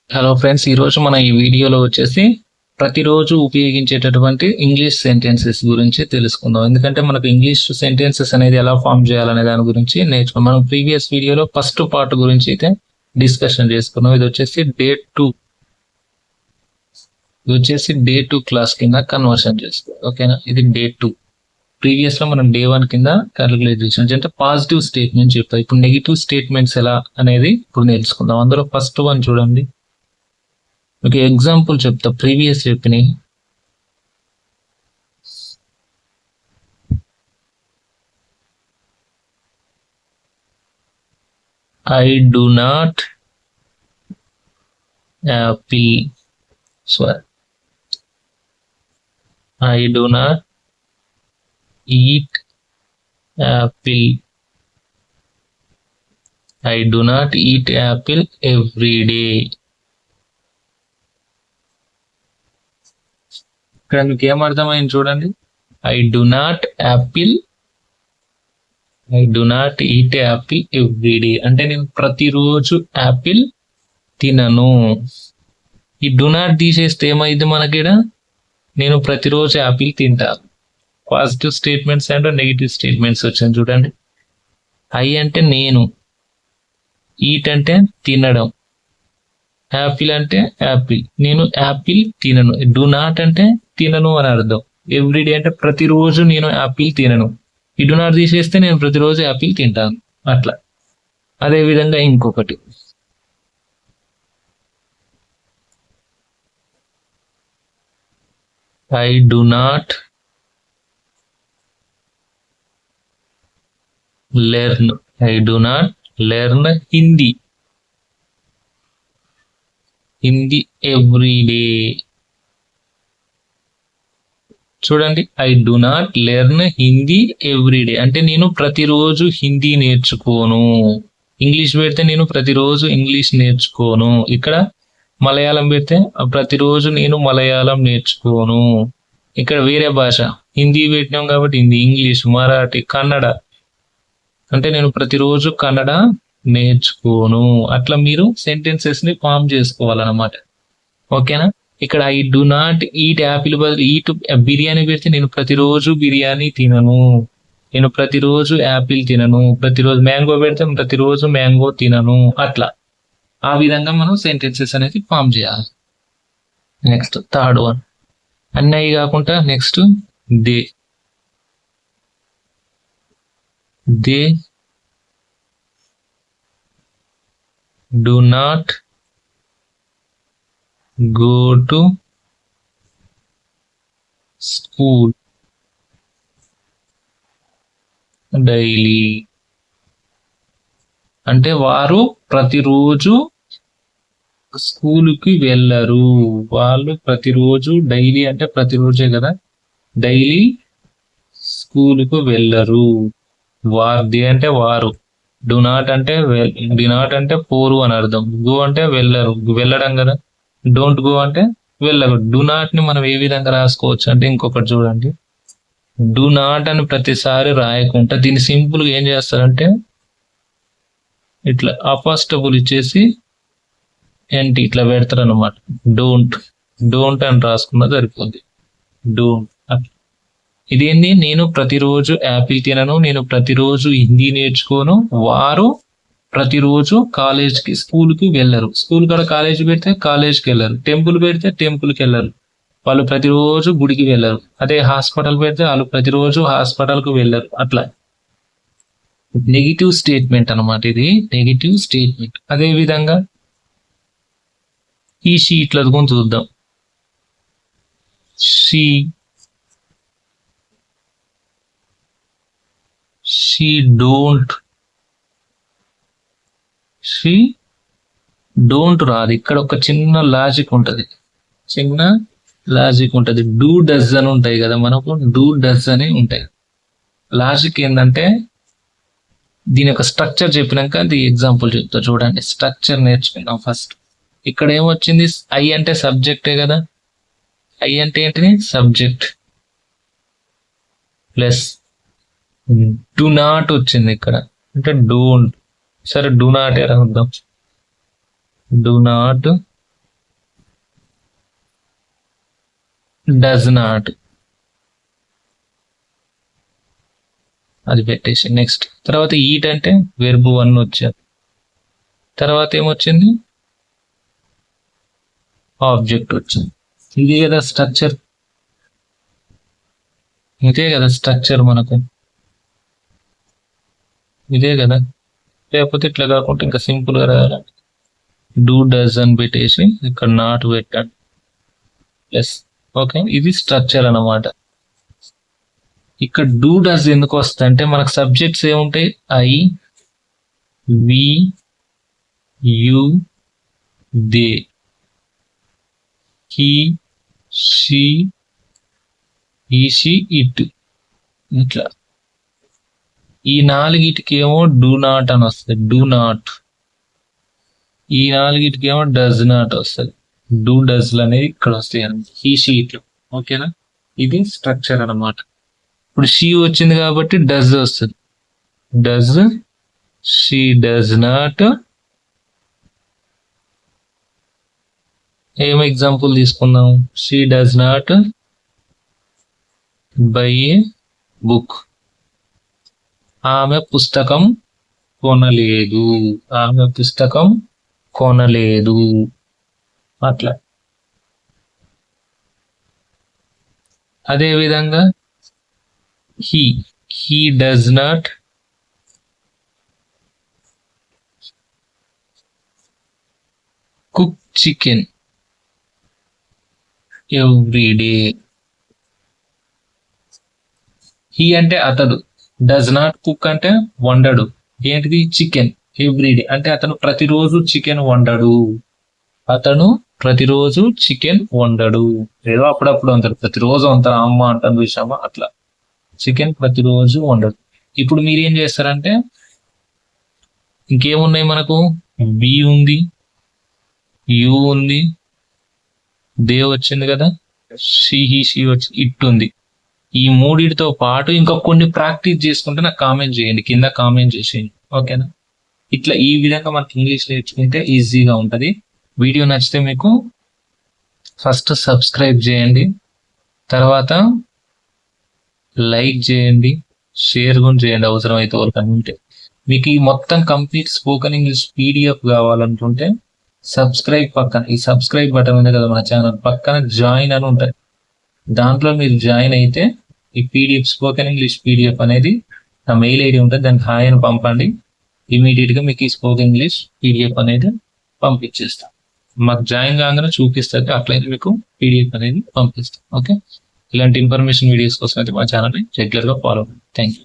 Hello friends, ఈరోజు మన ఈ వీడియోలో వచ్చేసి ప్రతిరోజు ఉపయోగించేటటువంటి ఇంగ్లీష్ సెంటెన్సెస్ గురించి తెలుసుకుందాం. ఎందుకంటే మనకు ఇంగ్లీష్ సెంటెన్సెస్ అనేది ఎలా ఫామ్ చేయాలనే దాని గురించి నేర్చుకున్నాం. మనం ప్రీవియస్ వీడియోలో ఫస్ట్ పార్ట్ గురించి అయితే డిస్కషన్ చేసుకున్నాం. ఇది వచ్చేసి డే 2 క్లాస్ కింద కన్వర్షన్ చేసుకోవాలి. ఓకేనా, ఇది డే 2. ప్రీవియస్ లో మనం డే 1 కింద క్యాలిక్యులేట్ చేసాం. అంటే పాజిటివ్ స్టేట్మెంట్ చెప్తాం. ఇప్పుడు నెగిటివ్ స్టేట్మెంట్స్ ఎలా అనేది ఇప్పుడు నేర్చుకుందాం. అందులో ఫస్ట్ వన్ చూడండి. ఒక ఎగ్జాంపుల్ చెప్తా, ప్రీవియస్ చెప్పినాయి. I do not apple. Sorry, I do not eat apple. I do not eat apple every day. ఇక్కడ మీకు ఏమర్థమైంది చూడండి. I do not eat apple every day అంటే నేను ప్రతిరోజు యాపిల్ తినను. ఈ డు నాట్ తీసేస్తే ఏమైంది మనకి? నేను ప్రతిరోజు యాపిల్ తింటాను. Positive statements and negative statements వచ్చాను చూడండి. ఐ అంటే నేను, ఈట్ అంటే తినడం, యాపిల్ అంటే యాపిల్, నేను యాపిల్ తినను. డు నాట్ అంటే తినను అని అర్థం. ఎవ్రీడే అంటే ప్రతిరోజు నేను యాపిల్ తినను. ఈ డు నాట్ తీసేస్తే నేను ప్రతిరోజు యాపిల్ తింటాను. అట్లా. అదే విధంగా ఇంకొకటి, I do not learn Hindi every day. చూడండి, I do not learn Hindi every day అంటే నేను ప్రతిరోజు హిందీ నేర్చుకోను. ఇంగ్లీష్ పెడితే నేను ప్రతిరోజు ఇంగ్లీష్ నేర్చుకోను. ఇక్కడ మలయాళం పెడితే ప్రతిరోజు నేను మలయాళం నేర్చుకోను. ఇక్కడ వేరే భాష హిందీ పెట్టినాం కాబట్టి హిందీ, ఇంగ్లీష్, మరాఠీ, కన్నడ అంటే నేను ప్రతిరోజు కన్నడ నేర్చుకోను. అట్లా మీరు సెంటెన్సెస్ ని ఫామ్ చేసుకోవాలన్నమాట. ఓకేనా. ఇక్కడ I do not eat Apple బదులు ఈట్ బిర్యానీ పెడితే నేను ప్రతిరోజు బిర్యానీ తినను. నేను ప్రతిరోజు యాపిల్ తినను. ప్రతిరోజు మ్యాంగో పెడితే ప్రతిరోజు మ్యాంగో తినను. అట్లా ఆ విధంగా మనం సెంటెన్సెస్ అనేది ఫామ్ చేయాలి. నెక్స్ట్ థర్డ్ వన్, అన్నయ్య కాకుండా next they. Do not go to school daily అంటే వారు ప్రతిరోజు స్కూలుకి వెళ్ళరు. వాళ్ళు ప్రతిరోజు, డైలీ అంటే ప్రతిరోజే కదా, డైలీ స్కూలుకు వెళ్ళరు. దే అంటే వారు, డు నాట్ అంటే పోరు అని అర్థం, గో అంటే వెళ్ళరు, వెళ్ళడం కదా. డోంట్ గో అంటే వెళ్ళకూడదు. డు నాట్ ని మనం ఏ విధంగా రాసుకోవచ్చు అంటే ఇంకొకటి చూడండి. డు నాట్ అని ప్రతిసారి రాయకుండా దీన్ని సింపుల్ గా ఏం చేస్తారంటే ఇట్లా అపాస్ట్రఫుల్ ఇచ్చేసి ఏంటి ఇట్లా పెడతారు అనమాట. డోంట్ అని రాసుకున్నా సరిపోద్ది. డోంట్. ఇదేంది, నేను ప్రతిరోజు యాపిల్ తినను, నేను ప్రతిరోజు హిందీ నేర్చుకోను, వారు ప్రతిరోజు కాలేజ్కి, స్కూల్కి వెళ్ళరు. స్కూల్ కాడ కాలేజ్ పెడితే కాలేజ్కి వెళ్ళరు, టెంపుల్ పెడితే టెంపుల్కి వెళ్ళరు, వాళ్ళు ప్రతిరోజు గుడికి వెళ్ళరు. అదే హాస్పిటల్ పెడితే వాళ్ళు ప్రతిరోజు హాస్పిటల్కి వెళ్ళరు. అట్లా నెగిటివ్ స్టేట్మెంట్ అనమాట. ఇది నెగిటివ్ స్టేట్మెంట్. అదే విధంగా ఈ షీట్ల గురించి చూద్దాం. షీ డోంట్ రాదు. ఇక్కడ ఒక చిన్న లాజిక్ ఉంటది. డూ డస్ అని ఉంటాయి కదా మనకు, డూ డస్ అని ఉంటాయి. లాజిక్ ఏంటంటే దీని యొక్క స్ట్రక్చర్ చెప్పినాక అది ఎగ్జాంపుల్ చెప్తా చూడండి. స్ట్రక్చర్ నేర్చుకున్నాం ఫస్ట్. ఇక్కడ ఏమొచ్చింది, ఐ అంటే సబ్జెక్టే కదా. ఐ అంటే ఏంటిది, సబ్జెక్ట్ ప్లస్ డు నాట్ వచ్చింది ఇక్కడ అంటే డోంట్. సరే, డు నాట్ రాద్దాం. డు నాట్ డస్ నాట్, అది పెట్టేసి నెక్స్ట్. తర్వాత ఈట్ అంటే వెర్బ్ 1 వచ్చారు. తర్వాత ఏమొచ్చింది, ఆబ్జెక్ట్ వచ్చింది. ఇదే కదా స్ట్రక్చర్, ఇదే కదా స్ట్రక్చర్ మనకు, ఇదే కదా. లేకపోతే ఇట్లా కాకుండా ఇంకా సింపుల్ గా రాయాలి. డూ డస్ అని పెట్టేసి ఇక్కడ నాట్ పెట్టండి ప్లస్. ఓకే, ఇది స్ట్రక్చర్ అన్నమాట. ఇక్కడ డూ డస్ ఎందుకు వస్తాయి అంటే మనకు సబ్జెక్ట్స్ ఏముంటాయి, I, we, you, they, he, she, ఈ, షీ, ఇట్, ఇట్లా. ఈ నాలుగిటికి ఏమో డూ నాట్ అని వస్తుంది, డూ నాట్. ఈ నాలుగిటికి ఏమో డస్ నాట్ వస్తుంది, డూ డస్లు అనేది ఇక్కడ వస్తాయి అన్నమాట, ఈ షీట్లు. ఓకేనా, ఇది స్ట్రక్చర్ అన్నమాట. ఇప్పుడు షీ వచ్చింది కాబట్టి డస్ వస్తుంది, డస్, షీ డస్ నాట్. ఏం ఎగ్జాంపుల్ తీసుకుందాం, she does not by A book, ఆమె పుస్తకం కొనలేదు, ఆమె పుస్తకం కొనలేదు, అట్లా. అదే విధంగా he does not cook chicken every day. He అంటే అతడు, డస్ నాట్ కుక్ అంటే వండడు, ఏంటిది చికెన్, ఎవ్రీడే అంటే అతను ప్రతిరోజు చికెన్ వండడు, అతను ప్రతిరోజు చికెన్ వండడు. ఏదో అప్పుడప్పుడు అంటారు, ప్రతిరోజు అంటారు అమ్మ అంటారు చూసామా, అట్లా చికెన్ ప్రతిరోజు వండడు. ఇప్పుడు మీరు ఏం చేస్తారంటే ఇంకేమున్నాయి మనకు, బి ఉంది, యు ఉంది, దే వచ్చింది కదా, షీ, హీ, షీ వచ్చి, ఇట్ ఉంది. ఈ మూడిటితో పాటు ఇంకా కొన్ని ప్రాక్టీస్ చేసుకుంటే నాకు కామెంట్ చేయండి, కింద కామెంట్ చేసేయండి. ఓకేనా, ఇట్లా ఈ విధంగా మనకి ఇంగ్లీష్ నేర్చుకుంటే ఈజీగా ఉంటుంది. వీడియో నచ్చితే మీకు ఫస్ట్ సబ్స్క్రైబ్ చేయండి, తర్వాత లైక్ చేయండి, షేర్ కూడా చేయండి అవసరమైతే ఎవరికైనా ఉంటే. మీకు ఈ మొత్తం కంప్లీట్ స్పోకెన్ ఇంగ్లీష్ పీడిఎఫ్ కావాలనుకుంటే సబ్స్క్రైబ్ పక్కన, ఈ సబ్స్క్రైబ్ బటన్ ఉంది కదా మన ఛానల్ పక్కన, జాయిన్ అని ఉంటుంది, దాంట్లో మీరు జాయిన్ అయితే ఈ పీడిఎఫ్, స్పోకెన్ ఇంగ్లీష్ పీడిఎఫ్ అనేది నా మెయిల్ ఐడి ఉంటుంది, దానికి హాయ్ అని పంపండి, ఇమీడియట్ గా మీకు ఈ స్పోకెన్ ఇంగ్లీష్ పీడిఎఫ్ అనేది పంపించేస్తాం. మాకు జాయిన్ కాగానే చూపిస్తుంది, అట్లయితే మీకు పీడిఎఫ్ అనేది పంపిస్తాం. ఓకే, ఇలాంటి ఇన్ఫర్మేషన్ వీడియోస్ కోసం అయితే మా ఛానల్ని రెగ్యులర్ గా ఫాలో అవ్వండి. Thank you.